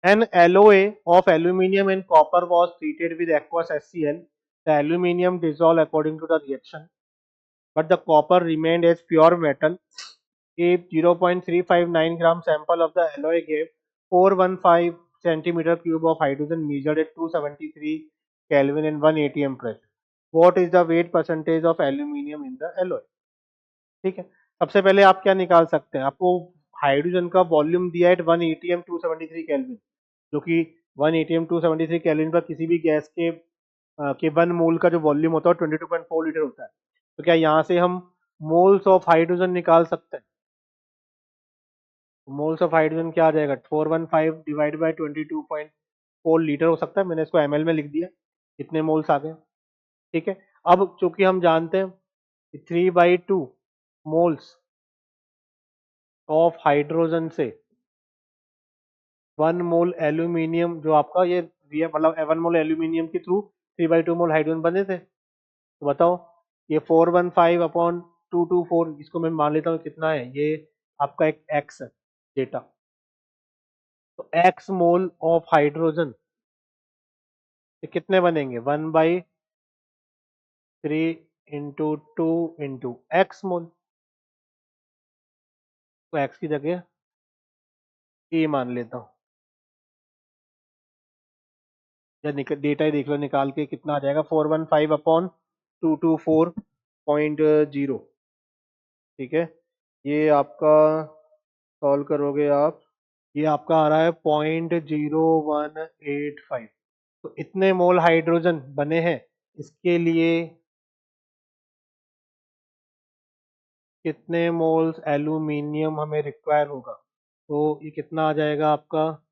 An alloy of aluminium and copper was treated with aqueous HCl. The aluminium dissolved according to the reaction, but the copper remained as pure metal. A 0.359 gram sample of the alloy gave 415 centimeter cube of hydrogen measured at 273 Kelvin and 1 atm pressure. What is the weight percentage of aluminium in the alloy? ठीक है, सबसे पहले आप क्या निकाल सकते हैं, आपको हाइड्रोजन का वॉल्यूम दिया है 1 atm 273 केल्विन, जो कि 1 atm 273 केल्विन पर किसी भी गैस के 1 मोल का जो वॉल्यूम होता है 22.4 लीटर होता है। तो क्या यहाँ से हम मोल्स ऑफ हाइड्रोजन निकाल सकते हैं? मोल्स ऑफ हाइड्रोजन क्या आ जाएगा, 415 डिवाइड बाई 22.4 लीटर हो सकता है, मैंने इसको ml में लिख दिया, इतने मोल्स आ गए। ठीक है, अब चूंकि हम जानते हैं 3/2 मोल्स ऑफ हाइड्रोजन से 1 मोल एल्यूमिनियम, जो आपका ये मतलब 1 मोल एल्यूमिनियम के थ्रू 3/2 मोल हाइड्रोजन बने थे, तो बताओ ये 415 अपॉन 224, इसको मैं मान लेता हूँ कितना है, ये आपका एक एक्स है डेटा, तो एक्स मोल ऑफ हाइड्रोजन कितने बनेंगे, 1/3 इंटू 2 इंटू एक्स मोल, तो एक्स की जगह ए मान लेता हूँ, या डेटा ही देख लो निकाल के कितना आ जाएगा, 415 अपॉन 224.0। ठीक है, ये आपका सॉल्व करोगे आप, ये आपका आ रहा है 0.0185। तो इतने मोल हाइड्रोजन बने हैं, इसके लिए कितने मोल्स एल्यूमिनियम हमें रिक्वायर होगा, तो ये कितना आ जाएगा आपका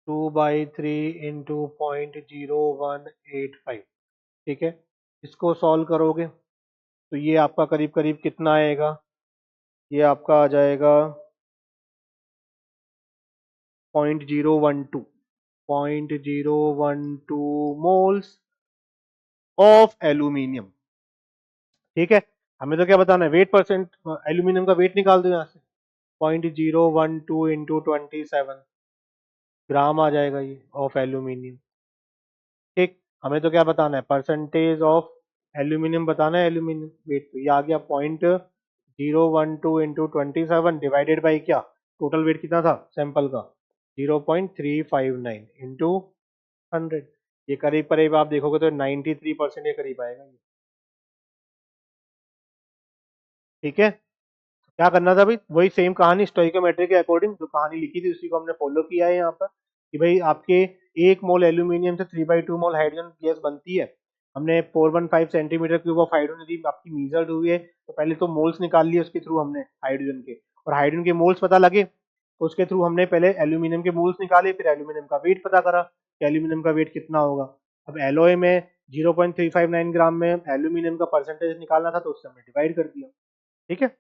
2/3 इंटू 0.0185। ठीक है, इसको सॉल्व करोगे तो ये आपका करीब करीब कितना आएगा, ये आपका आ जाएगा 0.012 मोल्स ऑफ एल्यूमिनियम। ठीक है, हमें तो क्या बताना है, वेट परसेंट, एल्यूमिनियम का वेट निकाल दो यहाँ से, 0.012 इंटू 27 ग्राम आ जाएगा ये ऑफ एल्यूमिनियम। ठीक, हमें तो क्या बताना है, परसेंटेज ऑफ एल्यूमिनियम बताना है, एल्यूमिनियम वेट, तो ये आ गया 0.012 इंटू 27 डिवाइडेड बाई क्या, टोटल वेट कितना था सैंपल का, 0.359 इंटू 100, ये करीब करीब आप देखोगे तो 93% के करीब आएगा ये। ठीक है, क्या करना था भाई, वही सेम कहानी स्टोइकोमेट्री के अकॉर्डिंग जो कहानी लिखी थी उसी को हमने फॉलो किया है यहाँ पर, कि भाई आपके 1 मोल एल्यूमिनियम से 3/2 मोल हाइड्रोजन गैस बनती है, हमने 415 सेंटीमीटर क्यूब ऑफ हाइड्रोजन यदि आपकी मीजर्ड हुई है, तो पहले तो मोल्स निकाल लिए उसके थ्रू हमने हाइड्रोजन के, और हाइड्रोजन के मोल्स पता लगे तो उसके थ्रू हमने पहले एल्यूमिनियम के मोल्स निकाले, फिर एल्यूमिनियम का वेट पता करा कि एल्यूमिनियम का वेट कितना होगा। अब एलॉय में 0.359 ग्राम में एल्यूमिनियम का परसेंटेज निकालना था, तो उससे हमने डिवाइड कर दिया। ठीक है,